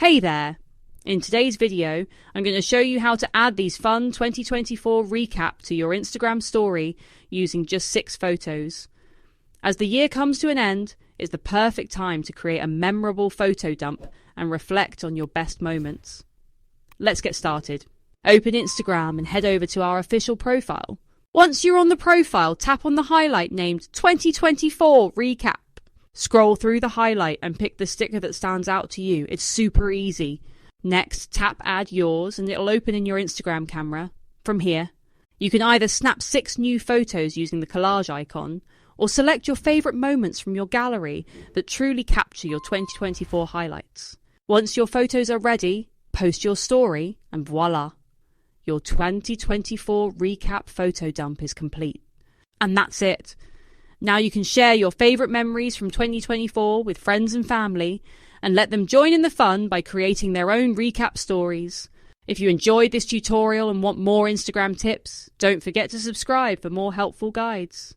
Hey there! In today's video, I'm going to show you how to add these fun 2024 recap to your Instagram story using just 6 photos. As the year comes to an end, it's the perfect time to create a memorable photo dump and reflect on your best moments. Let's get started. Open Instagram and head over to our official profile. Once you're on the profile, tap on the highlight named 2024 Recap. Scroll through the highlight and pick the sticker that stands out to you. It's super easy. Next, tap Add Yours and it'll open in your Instagram camera. From here, you can either snap 6 new photos using the collage icon, or select your favourite moments from your gallery that truly capture your 2024 highlights. Once your photos are ready, post your story and voila! Your 2024 recap photo dump is complete. And that's it. Now you can share your favourite memories from 2024 with friends and family and let them join in the fun by creating their own recap stories. If you enjoyed this tutorial and want more Instagram tips, don't forget to subscribe for more helpful guides.